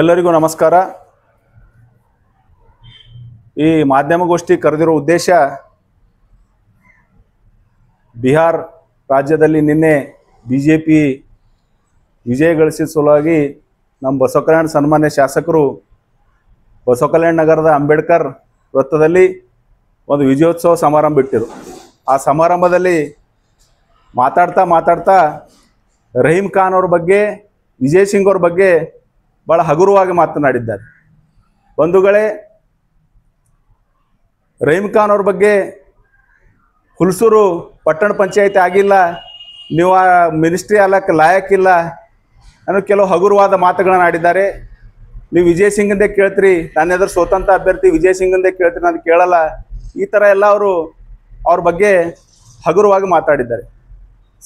ಎಲ್ಲರಿಗೂ ನಮಸ್ಕಾರ. ಈ ಮಾಧ್ಯಮಗೋಷ್ಠಿ ಕರೆದಿರೋ ಉದ್ದೇಶ ಬಿಹಾರ್ ರಾಜ್ಯದಲ್ಲಿ ನಿನ್ನೆ ಬಿಜೆಪಿ ವಿಜಯ ಗಳಿಸಿದ ಸಲುವಾಗಿ ನಮ್ಮ ಬಸವಕಲ್ಯಾಣ ಸನ್ಮಾನ್ಯ ಶಾಸಕರು ಬಸವಕಲ್ಯಾಣ ನಗರದ ಅಂಬೇಡ್ಕರ್ ವೃತ್ತದಲ್ಲಿ ಒಂದು ವಿಜಯೋತ್ಸವ ಸಮಾರಂಭ ಬಿಟ್ಟಿರು. ಆ ಸಮಾರಂಭದಲ್ಲಿ ಮಾತಾಡ್ತಾ ರಹೀಂ ಖಾನ್ ಅವ್ರ ಬಗ್ಗೆ, ವಿಜಯ್ ಸಿಂಗ್ ಅವ್ರ ಬಗ್ಗೆ ಭಾಳ ಹಗುರವಾಗಿ ಮಾತನಾಡಿದ್ದಾರೆ. ಬಂಧುಗಳೇ, ರಹೀಂ ಖಾನ್ ಅವ್ರ ಬಗ್ಗೆ ಹುಲ್ಸೂರು ಪಟ್ಟಣ ಪಂಚಾಯತಿ ಆಗಿಲ್ಲ, ನೀವು ಆ ಮಿನಿಸ್ಟ್ರಿ ಅಲ್ಲಕ್ಕೆ ಲಾಯಕ್ಕಿಲ್ಲ ಅನ್ನೋ ಕೆಲವು ಹಗುರವಾದ ಮಾತುಗಳನ್ನು ಆಡಿದ್ದಾರೆ. ನೀವು ವಿಜಯ್ ಸಿಂಗಂದೇ ಕೇಳ್ತೀರಿ, ನನ್ನ ಎದುರು ಸ್ವತಂತ್ರ ಅಭ್ಯರ್ಥಿ ವಿಜಯ್ ಸಿಂಗಂದೇ ಕೇಳ್ತೀರಿ, ನಾನು ಕೇಳಲ್ಲ, ಈ ಥರ ಎಲ್ಲ ಅವ್ರ ಬಗ್ಗೆ ಹಗುರವಾಗಿ ಮಾತಾಡಿದ್ದಾರೆ.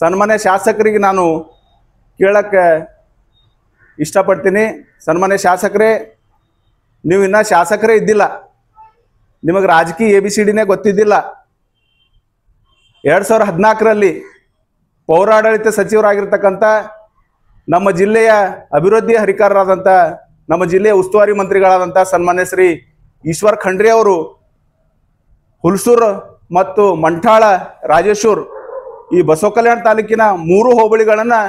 ಸನ್ಮಾನ್ಯ ಶಾಸಕರಿಗೆ ನಾನು ಕೇಳಕ್ಕೆ ಇಷ್ಟಪಡ್ತೀನಿ. ಸನ್ಮಾನ್ಯ ಶಾಸಕರೇ, ನೀವು ಇನ್ನೂ ಶಾಸಕರೇ ಇದ್ದಿಲ್ಲ, ನಿಮಗೆ ರಾಜಕೀಯ ABCDನೇ ಗೊತ್ತಿದ್ದಿಲ್ಲ. 2014ರಲ್ಲಿ ಪೌರಾಡಳಿತ ಸಚಿವರಾಗಿರ್ತಕ್ಕಂಥ ನಮ್ಮ ಜಿಲ್ಲೆಯ ಅಭಿವೃದ್ಧಿ ಹರಿಕಾರರಾದಂಥ, ನಮ್ಮ ಜಿಲ್ಲೆಯ ಉಸ್ತುವಾರಿ ಮಂತ್ರಿಗಳಾದಂಥ ಸನ್ಮಾನ್ಯ ಶ್ರೀ ಈಶ್ವರ್ ಖಂಡ್ರೆ ಅವರು ಹುಲ್ಸೂರು ಮತ್ತು ಮಂಠಾಳ, ರಾಜೇಶ್ವರ್ ಈ ಬಸವಕಲ್ಯಾಣ ತಾಲೂಕಿನ 3 ಹೋಬಳಿಗಳನ್ನು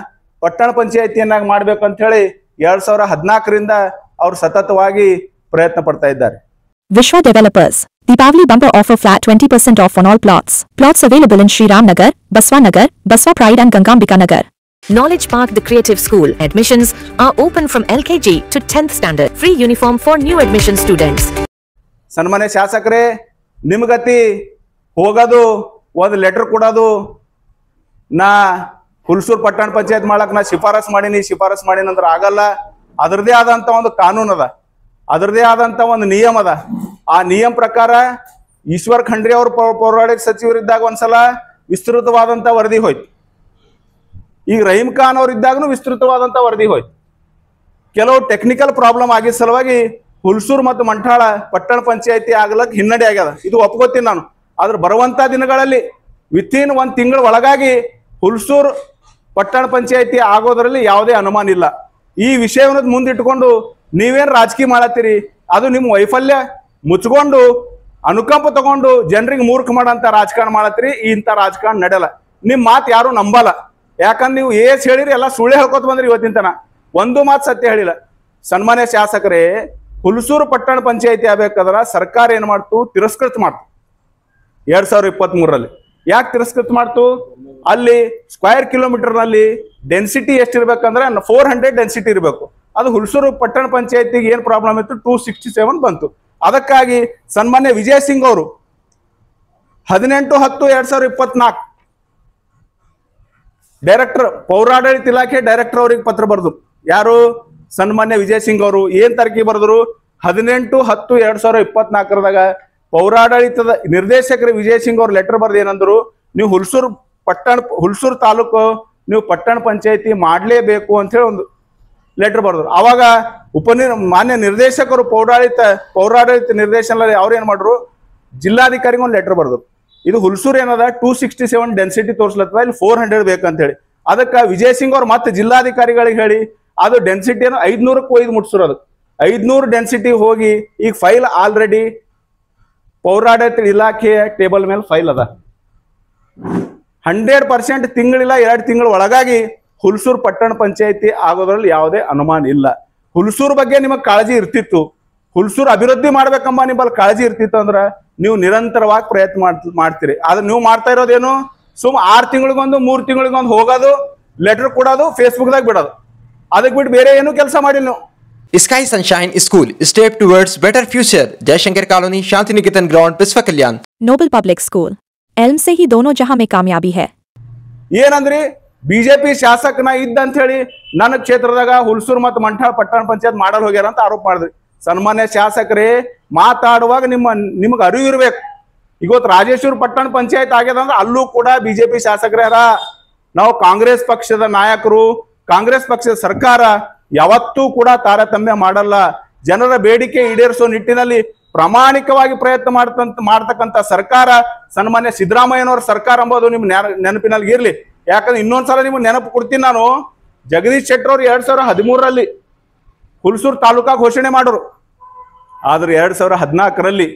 ಪಟ್ಟಣ ಪಂಚಾಯಿತಿಯನ್ನಾಗಿ ಮಾಡಬೇಕು ಅಂತ ಹೇಳಿ 2014ರಿಂದ ಅವರು ಸತತವಾಗಿ ಪ್ರಯತ್ನ ಪಡ್ತಾ ಇದ್ದಾರೆ. Vishwa Developers Deepavali bumper offer flat 20% off on all plots. Plots available in Shri Ram Nagar, Baswa Nagar, Baswa Pride and Gangambika Nagar. Knowledge Park The Creative School. Admissions are open from LKG to 10th standard. Free uniform for new admission students. ಸನ್ಮಾನ್ಯ ಶಾಸಕರೇ, ನಿಮಗತಿ ಹೋಗೋದು ಒಂದು letter ಕೊಡೋದು, ನಾ ಹುಲ್ಸೂರು ಪಟ್ಟಣ ಪಂಚಾಯತ್ ಮಾಡಕ್ಕೆ ನಾ ಶಿಫಾರಸ್ ಮಾಡೀನಿ ಅಂದ್ರೆ ಆಗಲ್ಲ. ಅದರದೇ ಆದಂಥ ಒಂದು ಕಾನೂನು ಅದ, ಅದರದೇ ಆದಂಥ ಒಂದು ನಿಯಮ ಅದ. ಆ ನಿಯಮ ಪ್ರಕಾರ ಈಶ್ವರ್ ಖಂಡ್ರೆ ಅವರು ಪೌರಾಡಳಿತ ಸಚಿವರಿದ್ದಾಗ ಒಂದ್ಸಲ ವಿಸ್ತೃತವಾದಂಥ ವರದಿ ಹೋಯ್ತು. ಈಗ ರಹೀಂ ಖಾನ್ ಅವ್ರು ಇದ್ದಾಗೂ ವಿಸ್ತೃತವಾದಂಥ ವರದಿ ಹೋಯ್ತು. ಕೆಲವು ಟೆಕ್ನಿಕಲ್ ಪ್ರಾಬ್ಲಮ್ ಆಗಿದ್ದ ಸಲುವಾಗಿ ಹುಲ್ಸೂರು ಮತ್ತು ಮಂಠಾಳ ಪಟ್ಟಣ ಪಂಚಾಯತಿ ಆಗ್ಲಕ್ಕೆ ಹಿನ್ನಡೆ ಆಗ್ಯದ, ಇದು ಒಪ್ಕೋತೀನಿ ನಾನು. ಆದ್ರೆ ಬರುವಂಥ ದಿನಗಳಲ್ಲಿ ವಿತಿನ್ 1 ತಿಂಗಳ ಒಳಗಾಗಿ ಹುಲ್ಸೂರು ಪಟ್ಟಣ ಪಂಚಾಯತಿ ಆಗೋದ್ರಲ್ಲಿ ಯಾವುದೇ ಅನುಮಾನ ಇಲ್ಲ. ಈ ವಿಷಯವನ್ನು ಮುಂದಿಟ್ಟುಕೊಂಡು ನೀವೇನು ರಾಜಕೀಯ ಮಾಡತ್ತೀರಿ, ಅದು ನಿಮ್ಮ ವೈಫಲ್ಯ ಮುಚ್ಕೊಂಡು ಅನುಕಂಪ ತಗೊಂಡು ಜನರಿಗೆ ಮೂರ್ಖ ಮಾಡೋಂಥ ರಾಜಕಾರಣ ಮಾಡತ್ತೀರಿ. ಇಂಥ ರಾಜಕಾರಣ ನಡೆಯಲ್ಲ. ನಿಮ್ಮ ಮಾತು ಯಾರು ನಂಬಲ್ಲ. ಯಾಕಂದ್ರೆ ನೀವು ಏಸ್ ಹೇಳಿರಿ ಎಲ್ಲ ಸುಳ್ಳೆ ಹೇಳ್ಕೊತ ಬಂದ್ರಿ. ಇವತ್ತಿನ ತನ ಒಂದು ಮಾತು ಸತ್ಯ ಹೇಳಿಲ್ಲ. ಸನ್ಮಾನ್ಯ ಶಾಸಕರೇ, ಹುಲ್ಸೂರು ಪಟ್ಟಣ ಪಂಚಾಯತಿ ಆಗ್ಬೇಕಾದ್ರೆ ಸರ್ಕಾರ ಏನು ಮಾಡ್ತು? ತಿರಸ್ಕೃತ ಮಾಡ್ತು 2023ರಲ್ಲಿ. ಯಾಕೆ ತಿರಸ್ಕೃತ ಮಾಡ್ತು? ಅಲ್ಲಿ ಸ್ಕ್ವೇರ್ ಕಿಲೋಮೀಟರ್ನಲ್ಲಿ ಡೆನ್ಸಿಟಿ ಎಷ್ಟಿರ್ಬೇಕಂದ್ರೆ 400 ಡೆನ್ಸಿಟಿ ಇರಬೇಕು. ಅದು ಹುಲ್ಸೂರು ಪಟ್ಟಣ ಪಂಚಾಯತಿಗೆ ಏನು ಪ್ರಾಬ್ಲಮ್ ಇತ್ತು? 267 ಬಂತು. ಅದಕ್ಕಾಗಿ ಸನ್ಮಾನ್ಯ ವಿಜಯ್ ಸಿಂಗ್ ಅವರು 18/10/2024 ಡೈರೆಕ್ಟರ್, ಪೌರಾಡಳಿತ ಇಲಾಖೆ ಡೈರೆಕ್ಟರ್ ಅವರಿಗೆ ಪತ್ರ ಬರೆದ್ರು. ಯಾರು? ಸನ್ಮಾನ್ಯ ವಿಜಯ್ ಸಿಂಗ್ ಅವರು. ಏನ್ ತಾರೀಕಿಗೆ ಬರೆದ್ರು? 18/10/2024ದಾಗ ಪೌರಾಡಳಿತದ ನಿರ್ದೇಶಕರು ವಿಜಯ್ ಸಿಂಗ್ ಅವ್ರು ಲೆಟರ್ ಬರೆದು ಏನಂದ್ರು? ನೀವು ಹುಲ್ಸೂರು ತಾಲೂಕು ನೀವು ಪಟ್ಟಣ ಪಂಚಾಯತಿ ಮಾಡಲೇಬೇಕು ಅಂತ ಹೇಳಿ ಒಂದು ಲೆಟರ್ ಬರೆದ್ರು. ಅವಾಗ ಮಾನ್ಯ ನಿರ್ದೇಶಕರು ಪೌರಾಡಳಿತ ನಿರ್ದೇಶನದಲ್ಲಿ ಅವ್ರು ಏನ್ ಮಾಡ್ರು? ಜಿಲ್ಲಾಧಿಕಾರಿಗೆ ಒಂದು ಲೆಟರ್ ಬರೆದ್ರು. ಇದು ಹುಲ್ಸೂರು ಏನದ 267 ಡೆನ್ಸಿಟಿ ತೋರಿಸ್ಲತ್ತದ, ಇಲ್ಲಿ 400 ಬೇಕಂತ ಹೇಳಿ. ಅದಕ್ಕೆ ವಿಜಯ್ ಸಿಂಗ್ ಅವ್ರು ಮತ್ತೆ ಜಿಲ್ಲಾಧಿಕಾರಿಗಳಿಗೆ ಹೇಳಿ ಅದು ಡೆನ್ಸಿಟಿಯನ್ನು 500ಕ್ಕೆ ಒಯ್ದು ಮುಟ್ಸಿರು. ಅದಕ್ಕೆ 500 ಡೆನ್ಸಿಟಿ ಹೋಗಿ ಈಗ ಫೈಲ್ ಆಲ್ರೆಡಿ ಪೌರಾಡಳಿತ ಇಲಾಖೆಯ ಟೇಬಲ್ ಮೇಲೆ ಫೈಲ್ ಅದ. 100% ತಿಂಗಳಿಲ್ಲ 2 ತಿಂಗಳ ಒಳಗಾಗಿ ಹುಲ್ಸೂರು ಪಟ್ಟಣ ಪಂಚಾಯತಿ ಆಗೋದ್ರಲ್ಲಿ ಯಾವುದೇ ಅನುಮಾನ ಇಲ್ಲ. ಹುಲ್ಸೂರು ಬಗ್ಗೆ ನಿಮಗೆ ಕಾಳಜಿ ಇರ್ತಿತ್ತು, ಹುಲ್ಸೂರು ಅಭಿವೃದ್ಧಿ ಮಾಡ್ಬೇಕಂಬ ನಿಮ್ಮಲ್ಲಿ ಕಾಳಜಿ ಇರ್ತಿತ್ತು ಅಂದ್ರೆ ನೀವು ನಿರಂತರವಾಗಿ ಪ್ರಯತ್ನ ಮಾಡ್ತೀರಿ. ಆದ್ರೆ ನೀವು ಮಾಡ್ತಾ ಇರೋದೇನು? 6 ತಿಂಗಳಿಗೊಂದು 3 ತಿಂಗಳಿಗೊಂದು ಹೋಗೋದು, ಲೆಟರ್ ಕೊಡೋದು, ಫೇಸ್ಬುಕ್ದಾಗ ಬಿಡೋದು. ಅದಕ್ಕೆ ಬಿಟ್ಟು ಬೇರೆ ಏನು ಕೆಲಸ ಮಾಡಿಲ್ಲ ನೀವು. Sky Sunshine School, step towards better future. Jaishankar Colony, Shantiniketan Ground, Biswa Kalyan. Noble Public School. Elm से ही दोनों जहां में कामयाबी है. ಏನಂದ್ರಿ? ಬಿಜೆಪಿ ಶಾಸಕನ ಇದ್ದಂತ ಹೇಳಿ ನನ್ನ ಕ್ಷೇತ್ರದಾಗ ಹುಲ್ಸೂರು ಮತ್ತು ಮಂಠಾಳ ಪಟ್ಟಣ ಪಂಚಾಯತ್ ಮಾಡಲ್ ಹೋಗ್ಯಾರ ಅಂತ ಆರೋಪ ಮಾಡಿದ್ರಿ. ಸನ್ಮಾನ್ಯ ಶಾಸಕರೇ, ಮಾತಾಡುವಾಗ ನಿಮಗೆ ಅರಿವು ಇರ್ಬೇಕು. ಇವತ್ತು ರಾಜೇಶ್ವರ ಪಟ್ಟಣ ಪಂಚಾಯತ್ ಆಗ್ಯದ ಅಂದ್ರೆ ಅಲ್ಲೂ ಕೂಡ ಬಿಜೆಪಿ ಶಾಸಕರ. ನಾವು ಕಾಂಗ್ರೆಸ್ ಪಕ್ಷದ ನಾಯಕರು, ಕಾಂಗ್ರೆಸ್ ಪಕ್ಷದ ಸರ್ಕಾರ ಯಾವತ್ತೂ ಕೂಡ ತಾರತಮ್ಯ ಮಾಡಲ್ಲ. ಜನರ ಬೇಡಿಕೆ ಈಡೇರಿಸೋ ನಿಟ್ಟಿನಲ್ಲಿ ಪ್ರಾಮಾಣಿಕವಾಗಿ ಪ್ರಯತ್ನ ಮಾಡ್ತಕ್ಕಂಥ ಸರ್ಕಾರ ಸನ್ಮಾನ್ಯ ಸಿದ್ದರಾಮಯ್ಯನವರ ಸರ್ಕಾರ ಎಂಬುದು ನಿಮ್ಮ ನೆನಪಿನಲ್ಲಿ ಇರಲಿ. ಯಾಕಂದ್ರೆ ಇನ್ನೊಂದ್ಸಲ ನಿಮ್ಗೆ ನೆನಪು ಕೊಡ್ತೀನಿ ನಾನು. ಜಗದೀಶ್ ಶೆಟ್ಟರ್ ಅವರು 2013ರಲ್ಲಿ ಹುಲ್ಸೂರು ತಾಲೂಕಾ ಘೋಷಣೆ ಮಾಡೋರು. ಆದ್ರೆ 2014ರಲ್ಲಿ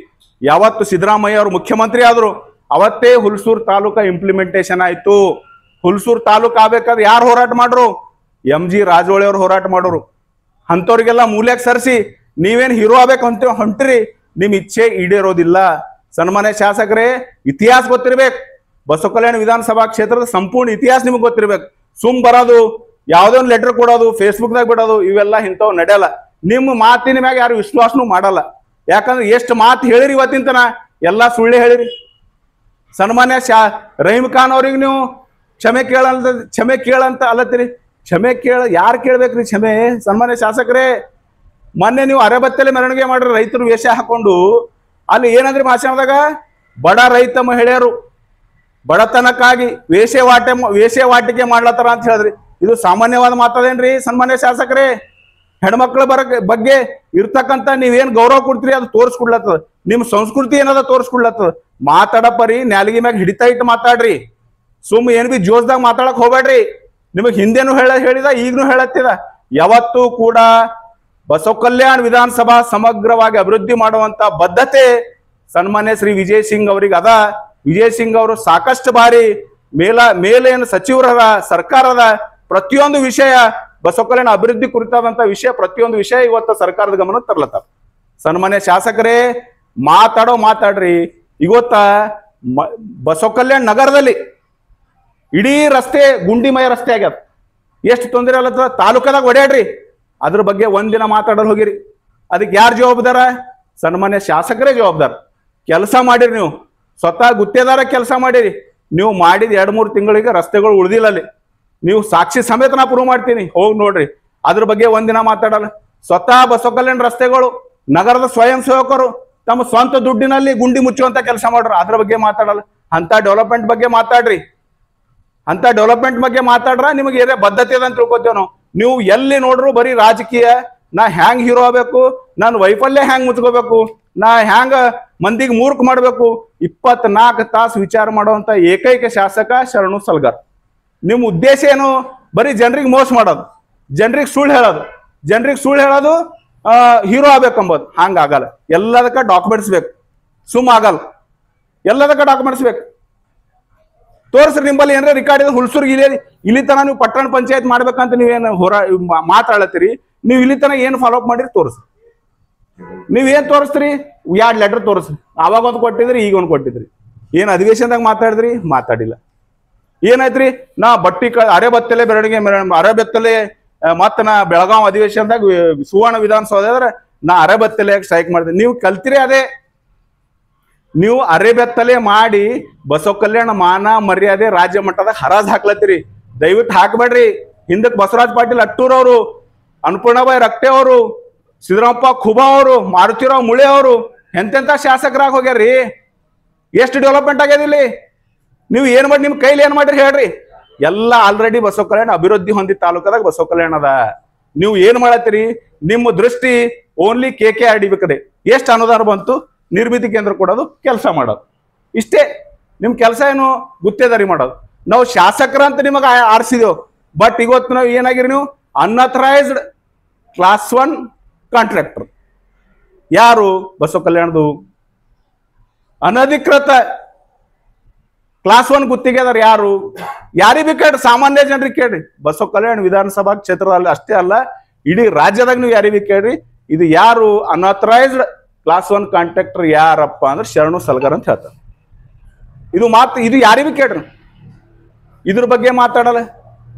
ಯಾವತ್ತು ಸಿದ್ದರಾಮಯ್ಯ ಅವರು ಮುಖ್ಯಮಂತ್ರಿ ಆದ್ರು ಅವತ್ತೇ ಹುಲ್ಸೂರು ತಾಲೂಕಾ ಇಂಪ್ಲಿಮೆಂಟೇಷನ್ ಆಯ್ತು. ಹುಲ್ಸೂರು ತಾಲೂಕು ಆಗ್ಬೇಕಾದ್ರೆ ಯಾರು ಹೋರಾಟ ಮಾಡ್ರು? MG ರಾಜೋಳಿ ಅವರು ಹೋರಾಟ ಮಾಡೋರು. ಅಂಥವ್ರಿಗೆಲ್ಲ ಮೂಲ್ಯಕ್ಕೆ ಸರಿಸಿ ನೀವೇನು ಹೀರೋ ಆಗ್ಬೇಕು ಅಂತ ಹೊಂಟ್ರಿ, ನಿಮ್ ಇಚ್ಛೆ ಈಡೇರೋದಿಲ್ಲ. ಸನ್ಮಾನ್ಯ ಶಾಸಕರೇ, ಇತಿಹಾಸ ಗೊತ್ತಿರ್ಬೇಕು. ಬಸವ ಕಲ್ಯಾಣ ವಿಧಾನಸಭಾ ಕ್ಷೇತ್ರದ ಸಂಪೂರ್ಣ ಇತಿಹಾಸ ನಿಮ್ಗೆ ಗೊತ್ತಿರ್ಬೇಕು. ಸುಮ್ ಬರೋದು, ಯಾವುದೋ ಒಂದು ಲೆಟರ್ ಕೊಡೋದು, ಫೇಸ್ಬುಕ್ದಾಗ ಬಿಡೋದು, ಇವೆಲ್ಲ ಇಂಥವು ನಡೆಯಲ್ಲ. ನಿಮ್ಮ ಮಾತಿನ ಮ್ಯಾಗ ಯಾರು ವಿಶ್ವಾಸನೂ ಮಾಡಲ್ಲ. ಯಾಕಂದ್ರೆ ಎಷ್ಟು ಮಾತು ಹೇಳಿರಿ ಇವತ್ತಿನ ತನ ಎಲ್ಲ ಸುಳ್ಳೆ ಹೇಳಿರಿ. ಸನ್ಮಾನ್ಯ ರಹೀಮ್ ಖಾನ್ ಅವ್ರಿಗೆ ನೀವು ಕ್ಷಮೆ ಕೇಳಂತ ಅಲ್ಲತ್ತೀರಿ. ಕ್ಷಮೆ ಯಾರು ಕೇಳ್ಬೇಕ್ರಿ ಕ್ಷಮೆ? ಸನ್ಮಾನ್ಯ ಶಾಸಕರೇ, ಮೊನ್ನೆ ನೀವು ಅರೆಬತ್ತಲೆ ಮೆರವಣಿಗೆ ಮಾಡ್ರಿ ರೈತರು ವೇಷ ಹಾಕೊಂಡು. ಅಲ್ಲಿ ಏನಂದ್ರಿ ಭಾಷಣದಾಗ? ಬಡ ರೈತ ಮಹಿಳೆಯರು ಬಡತನಕ್ಕಾಗಿ ವೇಷವಾಟಿಕೆ ಮಾಡ್ಲತ್ತಾರ ಅಂತ ಹೇಳಿದ್ರಿ. ಇದು ಸಾಮಾನ್ಯವಾದ ಮಾತದೇನ್ರಿ ಸನ್ಮಾನ್ಯ ಶಾಸಕರೇ? ಹೆಣ್ಮಕ್ಳ ಬಗ್ಗೆ ಇರ್ತಕ್ಕಂಥ ನೀವೇನ್ ಗೌರವ ಕೊಡ್ತೀರಿ ಅದು ತೋರಿಸ್ಕೊಡ್ಲತ್ತದ. ನಿಮ್ ಸಂಸ್ಕೃತಿ ಏನದ ತೋರಿಸ್ಕೊಡ್ಲತ್ತದ. ಮಾತಾಡಪ್ಪರಿ ನ್ಯಾಲಿಗೆ ಮ್ಯಾಗ ಹಿಡಿತಾ ಇಟ್ಟು ಮಾತಾಡ್ರಿ. ಸುಮ್ ಏನ್ ಬಿ ಜೋಸ್ದಾಗ ಮಾತಾಡಕ್ ಹೋಗ್ಬೇಡ್ರಿ. ನಿಮಗ್ ಹಿಂದೆನೂ ಹೇಳಿದ, ಈಗನೂ ಹೇಳತ್ತಿದ. ಯಾವತ್ತೂ ಕೂಡ ಬಸವ ಕಲ್ಯಾಣ ವಿಧಾನಸಭಾ ಸಮಗ್ರವಾಗಿ ಅಭಿವೃದ್ಧಿ ಮಾಡುವಂತ ಬದ್ಧತೆ ಸನ್ಮಾನ್ಯ ಶ್ರೀ ವಿಜಯ್ ಸಿಂಗ್ ಅವ್ರಿಗೆ ಅದ. ವಿಜಯ್ ಸಿಂಗ್ ಅವರು ಸಾಕಷ್ಟು ಬಾರಿ ಮೇಲೇನು ಸಚಿವರ ಸರ್ಕಾರದ ಪ್ರತಿಯೊಂದು ವಿಷಯ ಬಸವ ಕಲ್ಯಾಣ ಅಭಿವೃದ್ಧಿ ಕುರಿತಾದಂತ ವಿಷಯ, ಪ್ರತಿಯೊಂದು ವಿಷಯ ಇವತ್ತು ಸರ್ಕಾರದ ಗಮನ ತರ್ಲತ್ತಾರ. ಸನ್ಮಾನ್ಯ ಶಾಸಕರೇ, ಮಾತಾಡ್ರಿ. ಇವತ್ತ ಬಸವ ಕಲ್ಯಾಣ ನಗರದಲ್ಲಿ ಇಡೀ ರಸ್ತೆ ಗುಂಡಿಮಯ ರಸ್ತೆ ಆಗ್ಯದ. ಎಷ್ಟು ತೊಂದರೆ ಅಲ್ಲತ್ತ. ತಾಲೂಕದಾಗ ಓಡಾಡ್ರಿ, ಅದ್ರ ಬಗ್ಗೆ ಒಂದಿನ ಮಾತಾಡಲು ಹೋಗಿರಿ. ಅದಕ್ಕೆ ಯಾರು ಜವಾಬ್ದಾರ? ಸನ್ಮಾನ್ಯ ಶಾಸಕರೇ ಜವಾಬ್ದಾರ. ಕೆಲಸ ಮಾಡಿರಿ, ನೀವು ಸ್ವತಃ ಗುತ್ತೇದಾರ ಕೆಲಸ ಮಾಡಿರಿ. ನೀವು ಮಾಡಿದ 2-3 ತಿಂಗಳಿಗೆ ರಸ್ತೆಗಳು ಉಳಿದಿಲ್ಲ. ಅಲ್ಲಿ ನೀವು ಸಾಕ್ಷಿ ಸಮೇತ ನಾ ಪ್ರೂವ್ ಮಾಡ್ತೀನಿ, ಹೋಗಿ ನೋಡ್ರಿ. ಅದ್ರ ಬಗ್ಗೆ ಒಂದಿನ ಮಾತಾಡಲ್ಲ. ಸ್ವತಃ ಬಸವ ಕಲ್ಯಾಣ ರಸ್ತೆಗಳು ನಗರದ ಸ್ವಯಂ ಸೇವಕರು ತಮ್ಮ ಸ್ವಂತ ದುಡ್ಡಿನಲ್ಲಿ ಗುಂಡಿ ಮುಚ್ಚುವಂತ ಕೆಲಸ ಮಾಡ್ರು, ಅದ್ರ ಬಗ್ಗೆ ಮಾತಾಡಲ್ಲ. ಅಂತ ಡೆವಲಪ್ಮೆಂಟ್ ಬಗ್ಗೆ ಮಾತಾಡ್ರಿ. ಅಂತ ಡೆವಲಪ್ಮೆಂಟ್ ಬಗ್ಗೆ ಮಾತಾಡ್ರ ನಿಮಗೆ ಏನೇ ಬದ್ಧತೆ ಇದೆ ಅಂತ ತಿಳ್ಕೊತೇವೆ ನಾವು. ನೀವು ಎಲ್ಲಿ ನೋಡ್ರು ಬರೀ ರಾಜಕೀಯ. ನಾ ಹ್ಯಾಂಗ್ ಹೀರೋ ಆಗ್ಬೇಕು, ನಾನು ವೈಫಲ್ಯ ಹ್ಯಾಂಗ್ ಮುಚ್ಕೋಬೇಕು, ನಾ ಹ್ಯಾಂಗ ಮಂದಿಗೆ ಮೂರ್ಖ ಮಾಡ್ಬೇಕು, 24 ತಾಸು ವಿಚಾರ ಮಾಡುವಂತ ಏಕೈಕ ಶಾಸಕ ಶರಣು ಸಲ್ಗಾರ್. ನಿಮ್ಮ ಉದ್ದೇಶ ಏನು? ಬರೀ ಜನರಿಗೆ ಮೋಸ ಮಾಡೋದು, ಜನರಿಗೆ ಸುಳ್ಳು ಹೇಳೋದು, ಹೀರೋ ಆಗ್ಬೇಕಂಬೋದು. ಹಂಗಾಗಲ್ಲ. ಎಲ್ಲದಕ್ಕ ಡಾಕ್ಯುಮೆಂಟ್ಸ್ ಬೇಕು, ಸುಮ್ ಆಗಲ್ಲ. ಎಲ್ಲದಕ್ಕ ಡಾಕ್ಯುಮೆಂಟ್ಸ್ ಬೇಕು. ತೋರಿಸ್ರಿ ನಿಂಬಲ್ಲಿ ಏನಾರ ರಿಕಾರ್ಡ್ ಇದೆ. ಹುಲ್ಸೂರ್ಗೆ ಇಲ್ಲಿ ತನ ನೀವು ಪಟ್ಟಣ ಪಂಚಾಯತ್ ಮಾಡ್ಬೇಕಂತ ನೀವೇನು ಮಾತಾಡತ್ತೀರಿ. ನೀವು ಇಲ್ಲಿ ತನ ಏನು ಫಾಲೋ ಅಪ್ ಮಾಡಿರಿ ತೋರಿಸ್ರಿ. ನೀವೇನ್ ತೋರಿಸ್ತೀರಿ? 2 ಲೆಟರ್ ತೋರಿಸ್ರಿ. ಅವಾಗ ಒಂದು ಕೊಟ್ಟಿದ್ರಿ, ಈಗ ಒಂದು ಕೊಟ್ಟಿದ್ರಿ. ಏನ್ ಅಧಿವೇಶನದಾಗ ಮಾತಾಡಿದ್ರಿ? ಮಾತಾಡಿಲ್ಲ. ಏನಾಯ್ತ್ರಿ? ನಾ ಅರೆಬತ್ತಲೆ ಮತ್ತ ನಾ ಬೆಳಗಾವ್ ಅಧಿವೇಶನದಾಗ ಸುವರ್ಣ ವಿಧಾನಸೌಧ ನಾ ಅರೆಬತ್ತಲೆಯಾಗಿ ಸ್ಟ್ರೈಕ್ ಮಾಡಿದೆ. ನೀವು ಕಲ್ತಿರಿ ಅದೇ. ನೀವು ಅರೆಬೆತ್ತಲೆ ಮಾಡಿ ಬಸವ ಕಲ್ಯಾಣ ಮಾನ ಮರ್ಯಾದೆ ರಾಜ್ಯ ಮಟ್ಟದಾಗ ಹರಾಜ್ ಹಾಕ್ಲತ್ತೀರಿ. ದಯವಿಟ್ಟು ಹಾಕ್ಬೇಡ್ರಿ. ಹಿಂದಕ್ಕೆ ಬಸವರಾಜ್ ಪಾಟೀಲ್ ಅಟ್ಟೂರ್ ಅವರು, ಅನ್ನಪೂರ್ಣಾಬಾಯಿ ರಕ್ತೆ ಅವರು, ಸಿದ್ದರಾಮಪ್ಪ ಖುಬಾ ಅವರು, ಮಾರುತಿರಾವ್ ಮುಳೆ ಅವರು ಎಂತೆಂತ ಶಾಸಕರಾಗಿ ಹೋಗ್ಯಾರ್ರಿ. ಎಷ್ಟು ಡೆವಲಪ್ಮೆಂಟ್ ಆಗ್ಯದ ಇಲ್ಲಿ. ನೀವು ಏನ್ ಮಾಡಿ, ನಿಮ್ ಕೈಲಿ ಏನ್ ಮಾಡ್ರಿ ಹೇಳ್ರಿ? ಎಲ್ಲ ಆಲ್ರೆಡಿ ಬಸವ ಕಲ್ಯಾಣ ಅಭಿವೃದ್ಧಿ ಹೊಂದಿದ ತಾಲೂಕದಾಗ ಬಸವ ಕಲ್ಯಾಣ ಅದ. ನೀವು ಏನ್ ಮಾಡತ್ತೀರಿ? ನಿಮ್ಮ ದೃಷ್ಟಿ ಓನ್ಲಿ KKRD ಬೇಕದೆ. ಎಷ್ಟು ಅನುದಾನ ಬಂತು? ನಿರ್ಮಿತಿ ಕೇಂದ್ರ ಕೊಡೋದು, ಕೆಲಸ ಮಾಡೋದು, ಇಷ್ಟೇ ನಿಮ್ ಕೆಲಸ. ಏನು ಗುತ್ತೇದಾರಿ ಮಾಡೋದು. ನಾವು ಶಾಸಕರಂತ ನಿಮಗೆ ಆರಿಸಿದೆವು. ಬಟ್ ಇವತ್ತು ನಾವು ಏನಾಗಿರಿ? ನೀವು ಅನ್ಅಥರೈಸ್ಡ್ ಕ್ಲಾಸ್ 1 ಕಾಂಟ್ರಾಕ್ಟರ್. ಯಾರು? ಬಸವ ಕಲ್ಯಾಣದು ಅನಧಿಕೃತ ಕ್ಲಾಸ್ 1 ಗುತ್ತಿಗೆದಾರ ಯಾರು? ಯಾರಿಗೆ ಕೇಳ್ರಿ? ಸಾಮಾನ್ಯ ಜನರಿಗೆ ಕೇಳ್ರಿ. ಬಸವ ಕಲ್ಯಾಣ ವಿಧಾನಸಭಾ ಕ್ಷೇತ್ರದಲ್ಲಿ ಅಷ್ಟೇ ಅಲ್ಲ, ಇಡೀ ರಾಜ್ಯದಾಗ ನೀವು ಯಾರಿಗೆ ಕೇಳ್ರಿ. ಇದು ಯಾರು ಅನ್ಅಥರೈಸ್ಡ್ ಕ್ಲಾಸ್ 1 ಕಾಂಟ್ರಾಕ್ಟರ್ ಯಾರಪ್ಪ ಅಂದ್ರೆ ಶರಣು ಸಲ್ಗಾರ್ ಅಂತ ಹೇಳ್ತಾರೆ. ಇದು ಯಾರಿಗೆ ಕೇಳ್ರಿ? ಇದ್ರ ಬಗ್ಗೆ ಮಾತಾಡಲ್ಲ.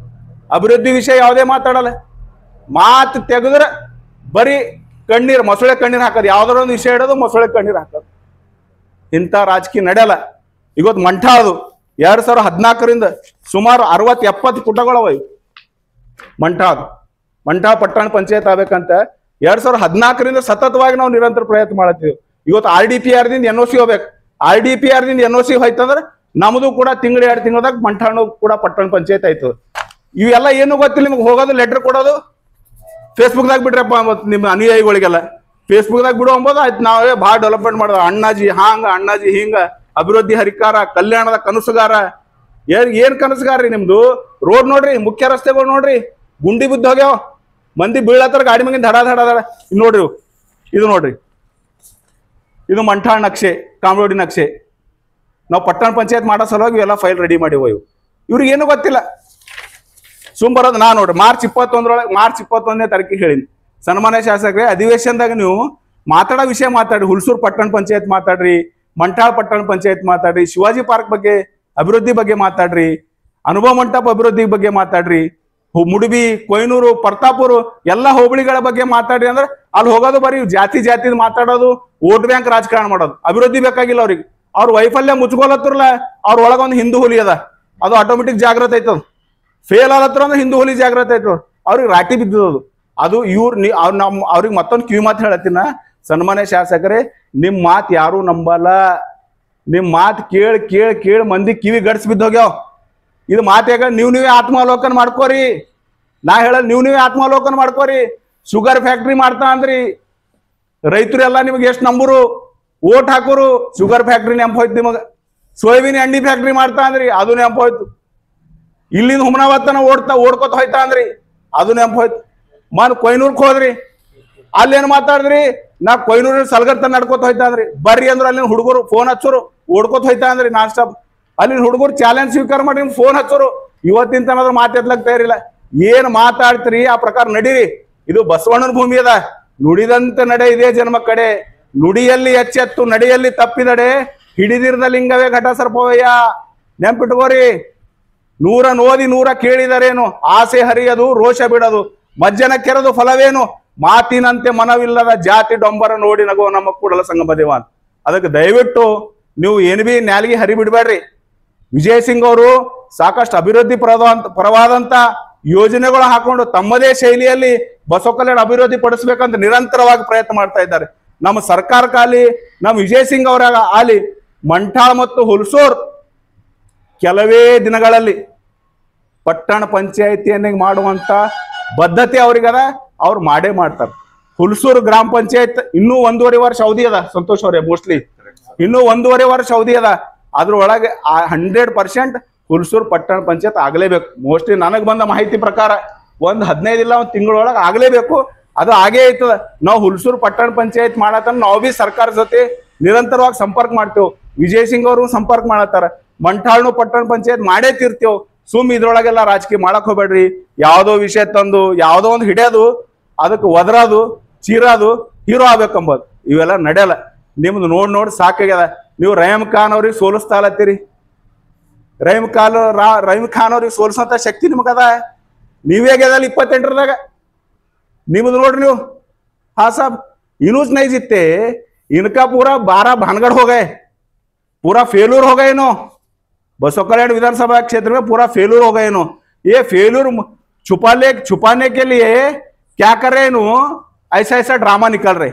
ಅಭಿವೃದ್ಧಿ ವಿಷಯ ಯಾವುದೇ ಮಾತಾಡಲ್ಲ. ಮಾತು ತೆಗೆದ್ರೆ ಬರೀ ಕಣ್ಣೀರ್, ಮೊಸಳೆ ಕಣ್ಣೀರ್ ಹಾಕೋದು. ಯಾವ್ದಾರ ಒಂದು ವಿಷಯ ಇಡೋದು, ಮೊಸಳೆ ಕಣ್ಣೀರ್ ಹಾಕೋದು. ಇಂಥ ರಾಜಕೀಯ ನಡೆಯಲ್ಲ. ಇವತ್ತು ಮಂಠಾಳದು 2014ರಿಂದ ಸುಮಾರು 60-70 ಪುಟಗಳವ. ಮಂಠಾ ಪಟ್ಟಣ ಪಂಚಾಯತ್ ಆಗ್ಬೇಕಂತ 2014ರಿಂದ ಸತತವಾಗಿ ನಾವು ನಿರಂತರ ಪ್ರಯತ್ನ ಮಾಡತ್ತೀವಿ. ಇವತ್ತು RDPR ದಿಂದ NOC ಹೋಗ್ಬೇಕು. RDPR ದಿಂದ NOC ಹೋಯ್ತಂದ್ರೆ ನಮ್ದು ಕೂಡ 2 ತಿಂಗಳದಾಗ ಮಂಠಾಣ ಕೂಡ ಪಟ್ಟಣ ಪಂಚಾಯತ್ ಆಯ್ತು. ಇವೆಲ್ಲ ಏನು ಗೊತ್ತಿಲ್ಲ ನಿಮ್ಗೆ. ಹೋಗೋದು, ಲೆಟರ್ ಕೊಡೋದು, ಫೇಸ್ಬುಕ್ದಾಗ ಬಿಡ್ರಪ್ಪ ನಿಮ್ಮ ಅನುಯಾಯಿಗಳಿಗೆಲ್ಲ ಫೇಸ್ಬುಕ್ದಾಗ ಬಿಡು ಅಂಬೋದು. ಆಯ್ತು ನಾವೇ ಭಾಳ ಡೆವಲಪ್ಮೆಂಟ್ ಮಾಡೋದು. ಅಣ್ಣಾಜಿ ಹಾಂಗ, ಅಣ್ಣಾಜಿ ಹಿಂಗ, ಅಭಿವೃದ್ಧಿ ಹರಿಕಾರ, ಕಲ್ಯಾಣದ ಕನಸುಗಾರ. ಏನ್ ಕನಸುಗಾರ ರೀ ನಿಮ್ದು? ರೋಡ್ ನೋಡ್ರಿ, ಮುಖ್ಯ ರಸ್ತೆಗಳು ನೋಡ್ರಿ, ಗುಂಡಿ ಬಿದ್ದು ಹೋಗ್ಯಾವ. ಮಂದಿ ಬೀಳತ್ತಾರ ಗಾಡಿ ಮಗಿನ ಧಡ ಧಡ ಧಡ. ನೋಡ್ರಿ ಇದು ನೋಡ್ರಿ, ಇದು ಮಂಠಾಳ್ ನಕ್ಷೆ, ಕಾಮರೋಡಿ ನಕ್ಷೆ. ನಾವು ಪಟ್ಟಣ ಪಂಚಾಯತ್ ಮಾಡೋ ಸಲುವಾಗಿ ಇವೆಲ್ಲ ಫೈಲ್ ರೆಡಿ ಮಾಡಿವ. ಇವ್ರಿಗೆ ಏನು ಗೊತ್ತಿಲ್ಲ, ಸುಮ್ ಬರೋದು. ನಾ ನೋಡ್ರಿ ಮಾರ್ಚ್ 21ನೇ ತಾರೀಕಿಗೆ ಹೇಳಿನಿ, ಸನ್ಮಾನ್ಯ ಶಾಸಕರೇ ಅಧಿವೇಶನದಾಗ ನೀವು ಮಾತಾಡೋ ವಿಷಯ ಮಾತಾಡ್ರಿ. ಹುಲ್ಸೂರು ಪಟ್ಟಣ ಪಂಚಾಯತ್ ಮಾತಾಡ್ರಿ, ಮಂಠಾಳ್ ಪಟ್ಟಣ ಪಂಚಾಯತ್ ಮಾತಾಡ್ರಿ, ಶಿವಾಜಿ ಪಾರ್ಕ್ ಬಗ್ಗೆ ಅಭಿವೃದ್ಧಿ ಬಗ್ಗೆ ಮಾತಾಡ್ರಿ, ಅನುಭವ ಮಂಟಪ ಅಭಿವೃದ್ಧಿ ಬಗ್ಗೆ ಮಾತಾಡ್ರಿ, ಮುಡುಬಿ, ಕೊಯ್ನೂರು, ಪರ್ತಾಪುರ ಎಲ್ಲ ಹೋಬಳಿಗಳ ಬಗ್ಗೆ ಮಾತಾಡ್ರಿ. ಅಂದ್ರೆ ಅಲ್ಲಿ ಹೋಗೋದು ಬರೀ ಜಾತಿ ಮಾತಾಡೋದು, ವೋಟ್ ಬ್ಯಾಂಕ್ ರಾಜಕಾರಣ ಮಾಡೋದು. ಅಭಿವೃದ್ಧಿ ಬೇಕಾಗಿಲ್ಲ ಅವ್ರಿಗೆ. ಅವ್ರ ವೈಫಲ್ಯ ಮುಚ್ಕೊಳತ್ತಿರಲ್ಲ, ಅವ್ರ ಒಳಗೊಂದು ಹಿಂದೂ ಹುಲಿ ಅದ, ಅದು ಆಟೋಮೆಟಿಕ್ ಜಾಗೃತ ಐತದ. ಫೇಲ್ ಆಲತ್ರ ಅಂದ್ರೆ ಹಿಂದೂ ಹುಲಿ ಜಾಗೃತ ಐತದ, ಅವ್ರಿಗೆ ರಾಟಿ ಬಿದ್ದದು. ಅದು ಅವ್ರಿಗೆ ಮತ್ತೊಂದು ಕಿವಿ ಮಾತು ಹೇಳತ್ತಿನ, ಸನ್ಮಾನ್ಯ ಶಾಸಕರೇ ನಿಮ್ ಮಾತು ಯಾರು ನಂಬಲ್ಲ. ನಿಮ್ ಮಾತು ಕೇಳಿ ಮಂದಿ ಕಿವಿ ಗಡ್ಸ್ ಬಿದ್ದೋಗ್ಯಾವ. ಇದು ಮಾತ್ಯಾಗ ನೀವೇ ಆತ್ಮಾವಲೋಕನ ಮಾಡ್ಕೋರಿ. ನಾ ಹೇಳಲ್ ನೀವೇ ಆತ್ಮಾವಲೋಕನ ಮಾಡ್ಕೋರಿ. ಶುಗರ್ ಫ್ಯಾಕ್ಟ್ರಿ ಮಾಡ್ತಾ ಅಂದ್ರಿ, ರೈತರು ಎಲ್ಲ ನಿಮಗೆ ಎಷ್ಟು ನಂಬರು, ಓಟ್ ಹಾಕೋರು. ಶುಗರ್ ಫ್ಯಾಕ್ಟ್ರಿ ನೆಂಪ ಹೋಯ್ತು ನಿಮಗ. ಸೋಯಾಬೀನ್ ಎಣ್ಣೆ ಫ್ಯಾಕ್ಟ್ರಿ ಮಾಡ್ತಾ ಅಂದ್ರಿ, ಅದು ನೆಂಪ ಹೋಯ್ತು. ಇಲ್ಲಿಂದ ಹುಮನಾಬಾದ್ತನ ಓಡ್ಕೋತ ಹೋಯ್ತಾ ಅಂದ್ರಿ, ಅದು ನೆಂಪ ಹೋಯ್ತು. ಕೊಯ್ನೂರ್ಕ್ ಹೋದ್ರಿ, ಅಲ್ಲೇನು ಮಾತಾಡಿದ್ರಿ, ನಾ ಕೊಯ್ನೂರ್ ಸಲ್ಗರ್ ತನ ನಡ್ಕೋತ ಹೋಯ್ತಾ ಅಂದ್ರಿ. ಬರ್ರಿ ಅಂದ್ರ ಅಲ್ಲಿನ ಹುಡುಗರು ಫೋನ್ ಹಚ್ಚೋರು, ಓಡ್ಕೋತ ಹೋಯ್ತಾ ಅಂದ್ರಿ ನಾನ್ ಸ್ಟಾಪ್. ಅಲ್ಲಿನ ಹುಡುಗರು ಚಾಲೆಂಜ್ ಸ್ವೀಕಾರ ಮಾಡಿ ಫೋನ್ ಹಚ್ಚೋರು. ಇವತ್ತಿನ ತನಕ ಮಾತಾಡ್ಲಕ್ ತಯಾರಿಲ್ಲ. ಏನ್ ಮಾತಾಡ್ತೀರಿ ಆ ಪ್ರಕಾರ ನಡೀರಿ. ಇದು ಬಸವಣ್ಣನ ಭೂಮಿ ಅದ. ನುಡಿದಂತ ನಡೆ ಇದೇ ಜನ್ಮ ಕಡೆ, ನುಡಿಯಲ್ಲಿ ಎಚ್ಚೆತ್ತು ನಡೆಯಲ್ಲಿ ತಪ್ಪಿದಡೆ, ಹಿಡಿದಿರದ ಲಿಂಗವೇ ಘಟ ಸರ್ಪವಯ್ಯ. ನೆಂಪಿಟ್ಕೋರಿ. 100 ನೋದಿ 100 ಕೇಳಿದರೇನು, ಆಸೆ ಹರಿಯದು ರೋಷ ಬಿಡದು, ಮಜ್ಜನ ಕೆರೆದು ಫಲವೇನು, ಮಾತಿನಂತೆ ಮನವಿಲ್ಲದ ಜಾತಿ ಡೊಂಬರ ನೋಡಿ ನಗೋ ನಮ್ಮ ಕೂಡಲ ಸಂಗಮ ದೇವ ಅಂತ. ಅದಕ್ಕೆ ದಯವಿಟ್ಟು ನೀವು ಏನು ಬಿ ನ್ಯಾಲಿಗೆ ಹರಿ ಬಿಡಬೇಡ್ರಿ. ವಿಜಯ್ ಸಿಂಗ್ ಅವರು ಸಾಕಷ್ಟು ಅಭಿವೃದ್ಧಿ ಪರವಾದಂತ ಯೋಜನೆಗಳು ಹಾಕೊಂಡು ತಮ್ಮದೇ ಶೈಲಿಯಲ್ಲಿ ಬಸವ ಕಲ್ಯಾಣ ಅಭಿವೃದ್ಧಿ ಪಡಿಸ್ಬೇಕಂತ ನಿರಂತರವಾಗಿ ಪ್ರಯತ್ನ ಮಾಡ್ತಾ ಇದ್ದಾರೆ. ನಮ್ಮ ಸರ್ಕಾರಕ್ಕಾಗಲಿ, ನಮ್ಮ ವಿಜಯ್ ಸಿಂಗ್ ಅವರ ಆಗಲಿ, ಮಂಠಾಳ್ ಮತ್ತು ಹುಲ್ಸೂರ್ ಕೆಲವೇ ದಿನಗಳಲ್ಲಿ ಪಟ್ಟಣ ಪಂಚಾಯಿತಿಯನ್ನ ಮಾಡುವಂತ ಬದ್ಧತೆ ಅವ್ರಿಗದ. ಅವ್ರು ಮಾಡೇ ಮಾಡ್ತಾರೆ. ಹುಲ್ಸೂರು ಗ್ರಾಮ ಪಂಚಾಯತ್ ಇನ್ನೂ 1.5 ವರ್ಷ ಅವಧಿ ಅದ ಸಂತೋಷ್ ಅವರೇ. ಮೋಸ್ಟ್ಲಿ ಇನ್ನೂ 1.5 ವರ್ಷ ಅವಧಿ ಅದ. ಅದ್ರೊಳಗೆ 100% ಹುಲ್ಸೂರು ಪಟ್ಟಣ ಪಂಚಾಯತ್ ಆಗ್ಲೇಬೇಕು. ಮೋಸ್ಟ್ಲಿ ನನಗೆ ಬಂದ ಮಾಹಿತಿ ಪ್ರಕಾರ 15 ಇಲ್ಲ 1 ತಿಂಗಳೊಳಗೆ ಆಗ್ಲೇಬೇಕು. ಅದು ಆಗೇ ಐತದ. ನಾವು ಹುಲ್ಸೂರು ಪಟ್ಟಣ ಪಂಚಾಯತ್ ಮಾಡತ್ತ ನಾವು ಬಿ ಸರ್ಕಾರ ಜೊತೆ ನಿರಂತರವಾಗಿ ಸಂಪರ್ಕ ಮಾಡ್ತೇವೆ. ವಿಜಯ್ ಸಿಂಗ್ ಅವರು ಸಂಪರ್ಕ ಮಾಡತ್ತಾರ. ಮಂಠಾಳ್ನು ಪಟ್ಟಣ ಪಂಚಾಯತ್ ಮಾಡೇ ತೀರ್ತೇವ್. ಸುಮ್ ಇದ್ರೊಳಗೆಲ್ಲ ರಾಜಕೀಯ ಮಾಡಕ್ ಹೋಗ್ಬೇಡ್ರಿ. ಯಾವ್ದೋ ವಿಷಯ ತಂದು ಯಾವ್ದೋ ಒಂದು ಹಿಡಿಯೋದು, ಅದಕ್ಕೆ ಒದರೋದು, ಚೀರೋದು, ಹೀರೋ ಆಗ್ಬೇಕಂಬೋದು ಇವೆಲ್ಲ ನಡೆಯಲ್ಲ. ನಿಮ್ದು ನೋಡಿ ಸಾಕಾಗ್ಯದ. ನೀವು ರಹೀಮ್ ಖಾನ್ ಅವ್ರಿಗೆ ಸೋಲಿಸ್ತಾ ಇಲ್ಲತ್ತೀರಿ. ರಹೀಮ್ ಖಾನ್ ಅವ್ರಿಗೆ ಸೋಲಿಸೋಂತ ಶಕ್ತಿ ನಿಮಗದ. ನೀವೇಗ್ಯದಲ್ಲ 28ರದಾಗ ನಿಮ್ದು ನೋಡ್ರಿ ನೀವು. ಹಾ ಸಾಬ್ इनूच नहीं जीतते, इनका पूरा 12 भानगढ़ हो गए, पूरा फेलूर हो गए इनो। बसव कल्याण विधानसभा क्षेत्र में पूरा फेलूर हो गए इनो। ये फेलूर छुपाने के लिए क्या कर रहे इनो, ऐसा ऐसा ड्रामा निकल रहे।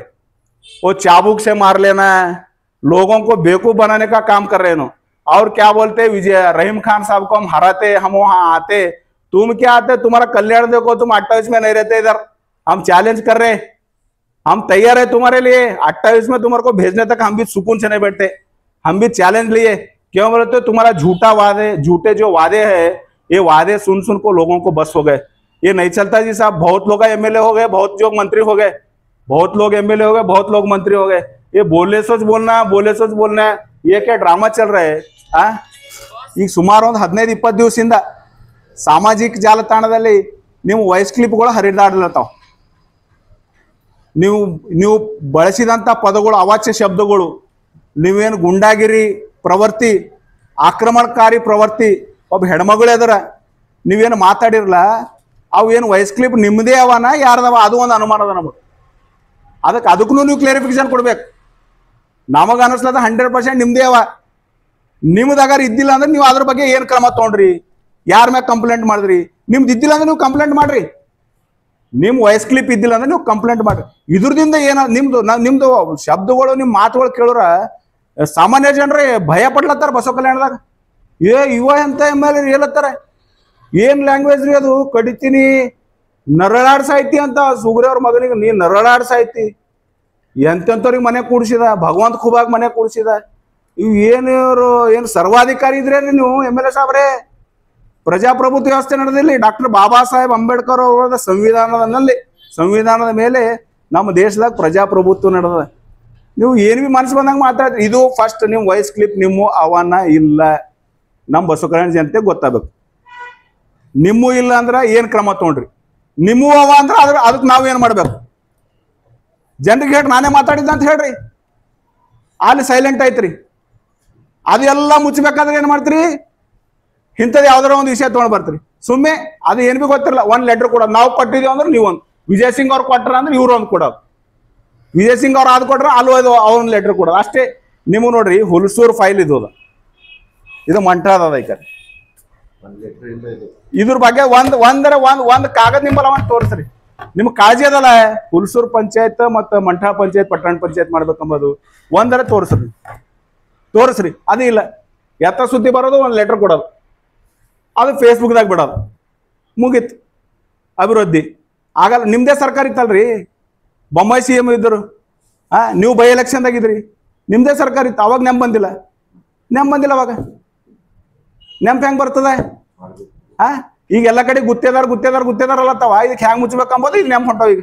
वो चाबुक से मार लेना, लोगों को बेवकूफ बनाने का काम कर रहे इनो। और क्या बोलते विजय रहीम खान साहब को हम हराते, हम वहां आते। तुम क्या आते, तुम्हारा कल्याण देखो, तुम 28 में नहीं रहते इधर। हम चैलेंज कर रहे, हम तैयार है तुम्हारे लिए। 28 में तुम्हारे को भेजने तक हम भी सुकून से नहीं बैठते। हम भी चैलेंज लिए। क्यों बोलते, तुम्हारा झूठे जो वादे हैं, ये वादे सुन सुन को लोगों को बस हो गए। ये नहीं चलता जी साहब। बहुत लोग एमएलए हो गए, बहुत लोग मंत्री हो गए, बहुत लोग एमएलए हो गए, बहुत लोग मंत्री हो गए। ये बोले सोच बोलना, ये क्या ड्रामा चल रहा है। ಈಗ ಸುಮಾರು ಒಂದು 15-20 ದಿವಸದಿಂದ ಸಾಮಾಜಿಕ ಜಾಲತಾಣದಲ್ಲಿ ನೀವು ವಾಯ್ಸ್ ಕ್ಲಿಪ್ಗಳು ಹರಿದಾಡ್ಲತ್ತಾವ. ನೀವು ಬಳಸಿದಂಥ ಪದಗಳು, ಅವಾಚ್ಯ ಶಬ್ದಗಳು, ನೀವೇನು ಗುಂಡಾಗಿರಿ ಪ್ರವೃತ್ತಿ, ಆಕ್ರಮಣಕಾರಿ ಪ್ರವೃತ್ತಿ, ಒಬ್ಬ ಹೆಣ್ಮಗಳು ಎದರ ನೀವೇನು ಮಾತಾಡಿರಲ್ಲ, ಅವು ಏನು ವಾಯ್ಸ್ ಕ್ಲಿಪ್ ನಿಮ್ಮದೇ ಅವನ ಯಾರ್ದವ, ಅದು ಒಂದು ಅನುಮಾನ ಅದ ನಮಗೆ. ಅದಕ್ಕೂ ನೀವು ಕ್ಲಾರಿಫಿಕೇಶನ್ ಕೊಡ್ಬೇಕು. ನಮಗೆ ಅನಿಸ್ಲದ 100% ನಿಮ್ದೇ ಅವ. ನಿಮ್ದಾಗಾರ ಇದ್ದಿಲ್ಲ ಅಂದ್ರೆ ನೀವು ಅದ್ರ ಬಗ್ಗೆ ಏನು ಕ್ರಮ ತಗೊಂಡ್ರಿ, ಯಾರ ಮ್ಯಾಗ ಕಂಪ್ಲೇಂಟ್ ಮಾಡಿದ್ರಿ. ನಿಮ್ದು ಇದ್ದಿಲ್ಲ ಅಂದ್ರೆ ನೀವು ಕಂಪ್ಲೇಂಟ್ ಮಾಡ್ರಿ. ನಿಮ್ ವಾಯ್ಸ್ ಕ್ಲಿಪ್ ಇದ್ದಿಲ್ಲ ಅಂದ್ರೆ ನೀವು ಕಂಪ್ಲೇಂಟ್ ಮಾಡ್ರಿ. ಇದ್ರದಿಂದ ಏನ ನಿಮ್ದು ಶಬ್ದಗಳು, ನಿಮ್ ಮಾತುಗಳು ಕೇಳೋರ ಸಾಮಾನ್ಯ ಜನರೇ ಭಯ ಪಡ್ಲತ್ತಾರ ಬಸವ ಕಲ್ಯಾಣದಾಗ. ಇವ ಎಂತ ಎಮ್ಮೆಲ್ಲೆ ಹೇಳತ್ತಾರ, ಏನ್ ಲ್ಯಾಂಗ್ವೇಜ್ ರೀ ಅದು, ಕಡಿತೀನಿ ನರಳಾಡ್ ಸಾಯ್ತಿ ಅಂತ. ಸುಗ್ರಿ ಅವ್ರ ಮಗನಿಗೆ ನೀ ನರಳಾಡ್ ಸಾಯ್ತಿ, ಎಂತೆಂಥವ್ರಿಗೆ ಮನೆ ಕೂಡಿಸಿದ, ಭಗವಂತ ಖುಬಾಗ್ ಮನೆ ಕೂಡಿಸಿದ. ಇವು ಏನು ಸರ್ವಾಧಿಕಾರಿ ಇದ್ರೇನ್ರಿ ನೀವು ಎಮ್ ಎಲ್ ಎ ಸಾಬ್ರೆ? ಪ್ರಜಾಪ್ರಭುತ್ವ ವ್ಯವಸ್ಥೆ ನಡೆದಿಲ್ಲ. ಡಾಕ್ಟರ್ ಬಾಬಾ ಸಾಹೇಬ್ ಅಂಬೇಡ್ಕರ್ ಅವರ ಸಂವಿಧಾನದ ಮೇಲೆ ನಮ್ಮ ದೇಶದಾಗ ಪ್ರಜಾಪ್ರಭುತ್ವ ನಡೆದ. ನೀವು ಏನು ಭೀ ಮನಸ್ಸು ಬಂದಂಗೆ ಮಾತಾಡ್ರಿ. ಇದು ಫಸ್ಟ್ ನಿಮ್ಮ ವಾಯ್ಸ್ ಕ್ಲಿಪ್ ನಿಮ್ಮ ಅವನ್ನ ಇಲ್ಲ, ನಮ್ಮ ಬಸವಕಲ್ಯಾಣ ಜನತೆಗೆ ಗೊತ್ತಾಗಬೇಕು. ನಿಮ್ಮೂ ಇಲ್ಲ ಅಂದ್ರೆ ಏನು ಕ್ರಮ ತೊಗೊಂಡ್ರಿ, ನಿಮ್ಮೂ ಅವ ಅಂದ್ರೆ ಅದಕ್ಕೆ ನಾವು ಏನು ಮಾಡ್ಬೇಕು? ಜನರಿಗೆ ಹೇಳಿ ನಾನೇ ಮಾತಾಡಿದ್ದ ಅಂತ ಹೇಳ್ರಿ. ಅಲ್ಲಿ ಸೈಲೆಂಟ್ ಐತ್ರಿ. ಅದೆಲ್ಲ ಮುಚ್ಚಬೇಕಾದ್ರೆ ಏನು ಮಾಡ್ತೀರಿ? ಇಂಥದ್ದು ಯಾವ್ದಾರ ಒಂದು ವಿಷಯ ತೊಗೊಂಡು ಬರ್ತೀರಿ. ಸುಮ್ಮನೆ ಅದು ಏನು ಭೀ ಗೊತ್ತಿರಲ್ಲ. ಒಂದು ಲೆಟರ್ ಕೊಡೋದು, ನಾವು ಕೊಟ್ಟಿದ್ದೀವಿ ಅಂದ್ರೆ ನೀವು ಒಂದು, ವಿಜಯ್ ಸಿಂಗ್ ಅವ್ರು ಕೊಟ್ರ ಅಂದ್ರೆ ಇವ್ರು ಒಂದು ಕೊಡೋದು, ವಿಜಯ್ ಸಿಂಗ್ ಅವ್ರು ಅದು ಕೊಟ್ರೆ ಅಲ್ಲಿ ಅವ್ನ ಲೆಟರ್ ಕೊಡೋದು ಅಷ್ಟೇ. ನಿಮಗೆ ನೋಡ್ರಿ ಹುಲ್ಸೂರ್ ಫೈಲ್ ಇದು ಮಂಟ್ರಾದ ಈ ಕಡೆ. ಇದ್ರ ಬಗ್ಗೆ ಒಂದ್ ಕಾಗದ ನಿಂಬಲ್ಲ ಒಂದು ತೋರಿಸ್ರಿ. ನಿಮ್ಗೆ ಕಾಳಜಿ ಅದಲ್ಲ ಹುಲ್ಸೂರ್ ಪಂಚಾಯತ್ ಮತ್ತು ಮಂಠಾ ಪಂಚಾಯತ್ ಪಟ್ಟಣ ಪಂಚಾಯತ್ ಮಾಡ್ಬೇಕಂಬೋದು ಒಂದರ ತೋರಿಸ್ರಿ. ಅದು ಇಲ್ಲ. ಎತ್ತ ಸುದ್ದಿ ಬರೋದು ಒಂದು ಲೆಟರ್ ಕೊಡೋದು, ಅದು ಫೇಸ್ಬುಕ್ದಾಗ ಬಿಡೋದು, ಮುಗೀತು ಅಭಿವೃದ್ಧಿ ಆಗಲ್ಲ. ನಿಮ್ದೇ ಸರ್ಕಾರ ಇತ್ತಲ್ರಿ, ಬೊಮ್ಮಾಯಿ CM ಇದ್ದರು, ನೀವು ಬೈ ಎಲೆಕ್ಷನ್ದಾಗಿದ್ರಿ, ನಿಮ್ದೇ ಸರ್ಕಾರ ಇತ್ತು. ಅವಾಗ ನೆಮ್ ಬಂದಿಲ್ಲ ಅವಾಗ ನೆಂಪ್ ಹೆಂಗ್ ಬರ್ತದೆ? ಈಗ ಎಲ್ಲ ಕಡೆ ಗುತ್ತೇದಾರ ಅಲ್ಲತ್ತವ. ಇದಕ್ಕೆ ಹೆಂಗ್ ಮುಚ್ಚಬೇಕಂಬೋದು ಈಗ ನೆಂಪ್ ಹೊಂಟಾವ. ಈಗ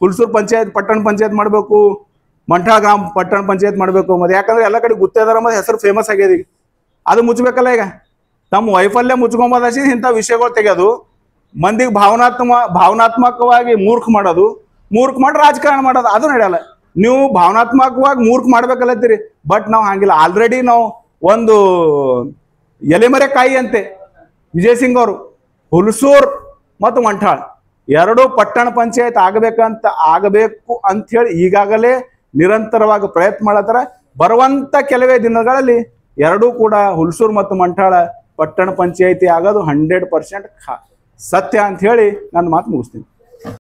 ಹುಲ್ಸೂರ್ ಪಂಚಾಯತ್ ಪಟ್ಟಣ ಪಂಚಾಯತ್ ಮಾಡಬೇಕು, ಮಂಠಾ ಗ್ರಾಮ ಪಟ್ಟಣ ಪಂಚಾಯತ್ ಮಾಡಬೇಕು. ಮತ್ತೆ ಯಾಕಂದ್ರೆ ಎಲ್ಲ ಕಡೆ ಗುತ್ತೇದಾರ ಮತ್ತೆ ಹೆಸರು ಫೇಮಸ್ ಆಗ್ಯದ. ಈಗ ಅದು ಮುಚ್ಚಬೇಕಲ್ಲ. ಈಗ ತಮ್ಮ ವೈಫಲ್ಯ ಮುಚ್ಕೊಂಬೋದಾಸಿ ಇಂಥ ವಿಷಯಗಳು ತೆಗೆಯೋದು, ಮಂದಿಗೆ ಭಾವನಾತ್ಮಕವಾಗಿ ಮೂರ್ಖ ಮಾಡಿ ರಾಜಕಾರಣ ಮಾಡೋದು, ಅದು ನಡೆಯಲ್ಲ. ನೀವು ಭಾವನಾತ್ಮಕವಾಗಿ ಮೂರ್ಖ ಮಾಡ್ಬೇಕಲ್ಲತ್ತೀರಿ. ಬಟ್ ನಾವು ಹಂಗಿಲ್ಲ. ಆಲ್ರೆಡಿ ನಾವು ಒಂದು ಎಲೆಮರೆ ಕಾಯಿ ಅಂತೆ ವಿಜಯ್ ಸಿಂಗ್ ಅವರು ಹುಲ್ಸೂರ್ ಮತ್ತು ಮಂಠಾಳ್ ಎರಡೂ ಪಟ್ಟಣ ಪಂಚಾಯತ್ ಆಗಬೇಕು ಅಂತ ಹೇಳಿ ಈಗಾಗಲೇ ನಿರಂತರವಾಗಿ ಪ್ರಯತ್ನ ಮಾಡತ್ತಾರ. ಬರುವಂತ ಕೆಲವೇ ದಿನಗಳಲ್ಲಿ ಎರಡೂ ಕೂಡ ಹುಲ್ಸೂರ್ ಮತ್ತು ಮಂಠಾಳ ಪಟ್ಟಣ ಪಂಚಾಯತಿ ಆಗೋದು 100% ಸತ್ಯ ಅಂತ ಹೇಳಿ ನನ್ನ ಮಾತು ಮುಗಿಸ್ತೀನಿ.